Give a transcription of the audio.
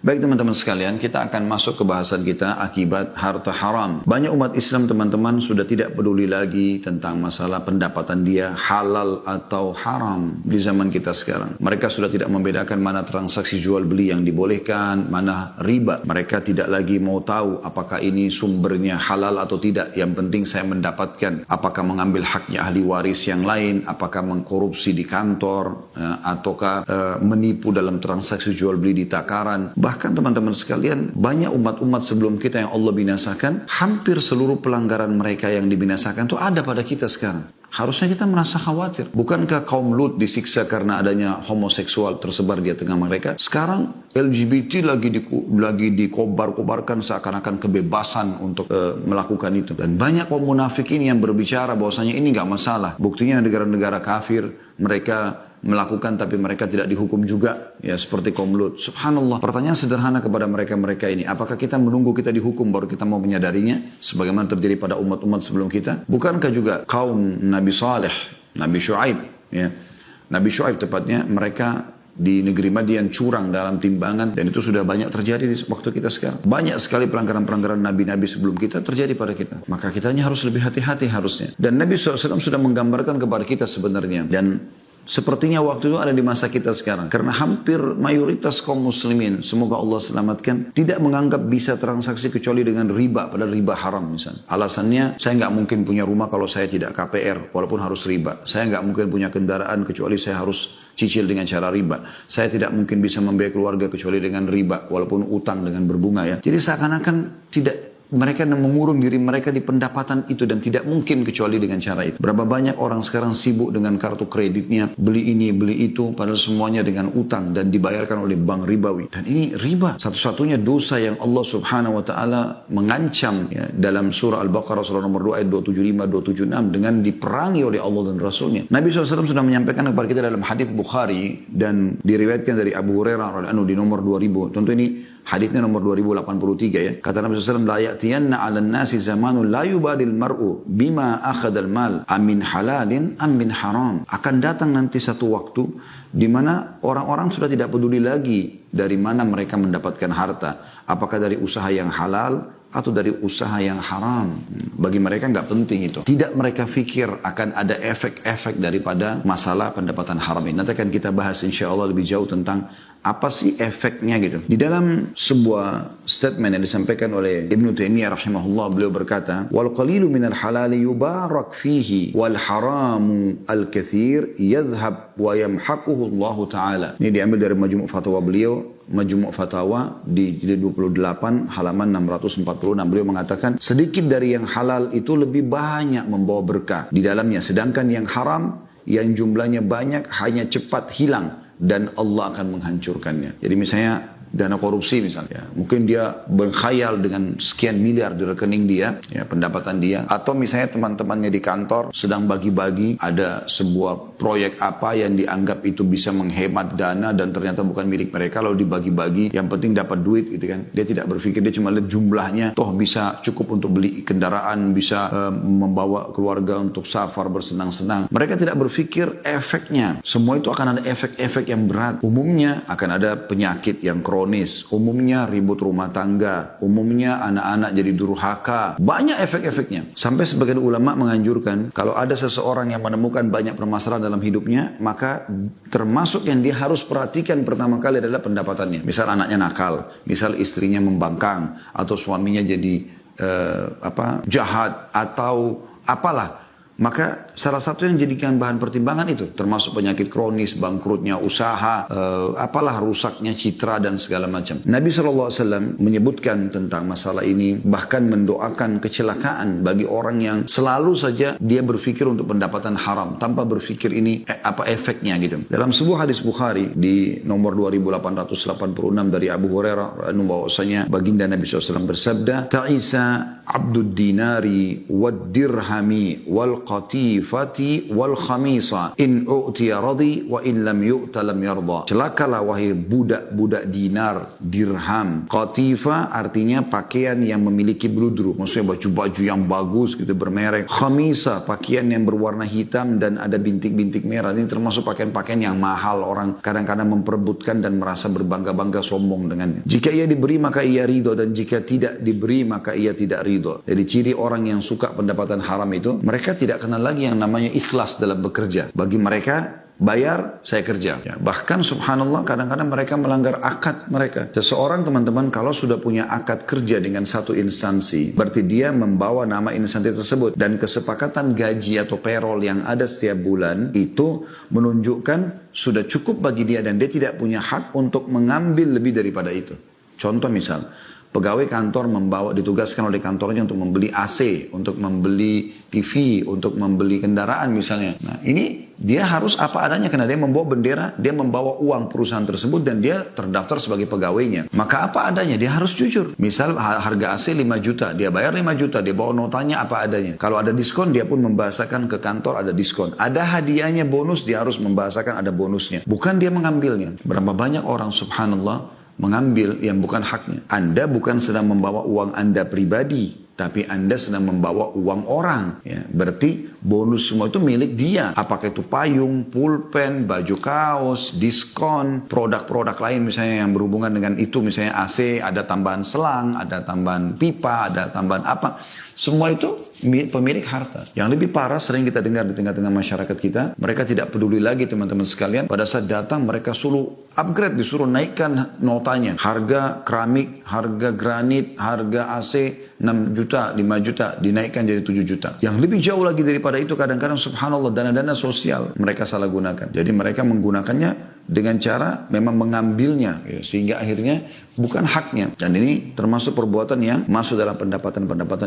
Baik teman-teman sekalian, kita akan masuk ke bahasan kita akibat harta haram. Banyak umat Islam teman-teman sudah tidak peduli lagi tentang masalah pendapatan dia halal atau haram di zaman kita sekarang. Mereka sudah tidak membedakan mana transaksi jual beli yang dibolehkan, mana riba. Mereka tidak lagi mau tahu apakah ini sumbernya halal atau tidak. Yang penting saya mendapatkan, apakah mengambil haknya ahli waris yang lain, apakah mengkorupsi di kantor, ataukah menipu dalam transaksi jual beli di takaran. Bahkan teman-teman sekalian, banyak umat-umat sebelum kita yang Allah binasakan, hampir seluruh pelanggaran mereka yang dibinasakan itu ada pada kita sekarang. Harusnya kita merasa khawatir. Bukankah kaum Lut disiksa karena adanya homoseksual tersebar di tengah mereka? Sekarang LGBT lagi dikobar-kobarkan seakan-akan kebebasan untuk melakukan itu. Dan banyak kaum munafik ini yang berbicara bahwasanya ini nggak masalah. Buktinya negara-negara kafir mereka melakukan tapi mereka tidak dihukum juga, ya seperti kaum Lut. Subhanallah. Pertanyaan sederhana kepada mereka ini, apakah kita menunggu kita dihukum baru kita mau menyadarinya sebagaimana terjadi pada umat-umat sebelum kita? Bukankah juga kaum Nabi Saleh, Nabi Syuaib, ya. Nabi Syuaib tepatnya, mereka di negeri Madian curang dalam timbangan, dan itu sudah banyak terjadi di waktu kita sekarang. Banyak sekali pelanggaran-pelanggaran nabi-nabi sebelum kita terjadi pada kita. Maka kitanya harus lebih hati-hati harusnya. Dan Nabi SAW sudah menggambarkan kepada kita sebenarnya, dan sepertinya waktu itu ada di masa kita sekarang. Karena hampir mayoritas kaum muslimin, semoga Allah selamatkan, tidak menganggap bisa transaksi kecuali dengan riba, padahal riba haram misalnya. Alasannya, saya nggak mungkin punya rumah kalau saya tidak KPR, walaupun harus riba. Saya nggak mungkin punya kendaraan kecuali saya harus cicil dengan cara riba. Saya tidak mungkin bisa membiayai keluarga kecuali dengan riba, walaupun utang dengan berbunga ya. Jadi seakan-akan tidak, mereka mengurung diri mereka di pendapatan itu dan tidak mungkin kecuali dengan cara itu. Berapa banyak orang sekarang sibuk dengan kartu kreditnya, beli ini, beli itu, padahal semuanya dengan utang dan dibayarkan oleh bank ribawi. Dan ini riba, satu-satunya dosa yang Allah Subhanahu wa taala mengancam ya, dalam surah Al-Baqarah surah nomor 2 ayat 275 276 dengan diperangi oleh Allah dan Rasulnya. Nabi SAW sudah menyampaikan kepada kita dalam hadis Bukhari dan diriwayatkan dari Abu Hurairah radhiyallahu anhu di nomor 2000. Tentu ini hadisnya nomor 2083 ya. Kata Nabi SAW, la ya'tiyanna 'alan nasi zamanun la yubadil mar'u bima akhadal mal amin halalin amin haram. Akan datang nanti satu waktu di mana orang-orang sudah tidak peduli lagi dari mana mereka mendapatkan harta, apakah dari usaha yang halal atau dari usaha yang haram. Bagi mereka nggak penting itu. Tidak mereka fikir akan ada efek-efek daripada masalah pendapatan haram ini. Nanti akan kita bahas insya Allah lebih jauh tentang apa sih efeknya gitu. Di dalam sebuah statement yang disampaikan oleh Ibnu Taimiyah rahimahullah, beliau berkata, wal qalilu minal halali yubarak fihi wal haramu al kathir yadhhab wa yamhaquhu Allah taala. Ini diambil dari Majmu' Fatwa beliau, Majmu' Fatawa di 28 halaman 646. Beliau mengatakan sedikit dari yang halal itu lebih banyak membawa berkah di dalamnya, sedangkan yang haram yang jumlahnya banyak hanya cepat hilang dan Allah akan menghancurkannya. Jadi misalnya dana korupsi misalnya, mungkin dia berkhayal dengan sekian miliar di rekening dia, ya, pendapatan dia. Atau misalnya teman-temannya di kantor sedang bagi-bagi, ada sebuah proyek apa yang dianggap itu bisa menghemat dana dan ternyata bukan milik mereka, lalu dibagi-bagi, yang penting dapat duit gitu kan. Dia tidak berpikir, dia cuma lihat jumlahnya, toh bisa cukup untuk beli kendaraan, bisa membawa keluarga untuk safar bersenang-senang. Mereka tidak berpikir efeknya. Semua itu akan ada efek-efek yang berat. Umumnya akan ada penyakit yang kronis, umumnya ribut rumah tangga, umumnya anak-anak jadi durhaka. Banyak efek-efeknya. Sampai sebagian ulama menganjurkan, kalau ada seseorang yang menemukan banyak permasalahan dalam hidupnya, maka termasuk yang dia harus perhatikan pertama kali adalah pendapatannya. Misal anaknya nakal, misal istrinya membangkang, atau suaminya jadi jahat, atau apalah. Maka salah satu yang jadikan bahan pertimbangan itu, termasuk penyakit kronis, bangkrutnya usaha, apalah rusaknya citra dan segala macam. Nabi SAW menyebutkan tentang masalah ini, bahkan mendoakan kecelakaan bagi orang yang selalu saja dia berpikir untuk pendapatan haram, tanpa berpikir ini apa efeknya gitu. Dalam sebuah hadis Bukhari di nomor 2886 dari Abu Hurairah, bahwasanya baginda Nabi SAW bersabda, ta'isa abdud dinari wad dirhami wal qatifati wal khamisa in u'tiya radi wa in lam yu'ta lam yarda. Celakalah wahai budak-budak dinar, dirham. Qatifa artinya pakaian yang memiliki bludru, maksudnya baju-baju yang bagus gitu bermerek. Khamisa pakaian yang berwarna hitam dan ada bintik-bintik merah. Ini termasuk pakaian-pakaian yang mahal, orang kadang-kadang memperebutkan dan merasa berbangga-bangga sombong dengannya. Jika ia diberi maka ia ridho, dan jika tidak diberi maka ia tidak ridho. Jadi ciri orang yang suka pendapatan haram itu, mereka tidak kenal lagi yang namanya ikhlas dalam bekerja. Bagi mereka, bayar, saya kerja. Ya, bahkan subhanallah kadang-kadang mereka melanggar akad mereka. Seseorang teman-teman kalau sudah punya akad kerja dengan satu instansi, berarti dia membawa nama instansi tersebut. Dan kesepakatan gaji atau payroll yang ada setiap bulan itu menunjukkan sudah cukup bagi dia dan dia tidak punya hak untuk mengambil lebih daripada itu. Contoh misal, pegawai kantor ditugaskan oleh kantornya untuk membeli AC, untuk membeli TV, untuk membeli kendaraan misalnya. Nah ini dia harus apa adanya karena dia membawa bendera, dia membawa uang perusahaan tersebut dan dia terdaftar sebagai pegawainya. Maka apa adanya, dia harus jujur. Misal harga AC 5 juta, dia bayar 5 juta, dia bawa notanya apa adanya. Kalau ada diskon, dia pun membahasakan ke kantor ada diskon. Ada hadiahnya bonus, dia harus membahasakan ada bonusnya. Bukan dia mengambilnya. Berapa banyak orang subhanallah mengambil yang bukan haknya. Anda bukan sedang membawa uang Anda pribadi, tapi Anda sedang membawa uang orang. Ya, berarti bonus semua itu milik dia. Apakah itu payung, pulpen, baju kaos, diskon, produk-produk lain misalnya yang berhubungan dengan itu. Misalnya AC, ada tambahan selang, ada tambahan pipa, ada tambahan apa. Semua itu pemilik harta. Yang lebih parah sering kita dengar di tengah-tengah masyarakat kita. Mereka tidak peduli lagi teman-teman sekalian. Pada saat datang mereka suruh upgrade, disuruh naikkan notanya. Harga keramik, harga granit, harga AC 6 juta, 5 juta, dinaikkan jadi 7 juta. Yang lebih jauh lagi daripada itu kadang-kadang subhanallah dana-dana sosial mereka salah gunakan. Jadi mereka menggunakannya dengan cara memang mengambilnya ya, sehingga akhirnya bukan haknya. Dan ini termasuk perbuatan yang masuk dalam pendapatan-pendapatan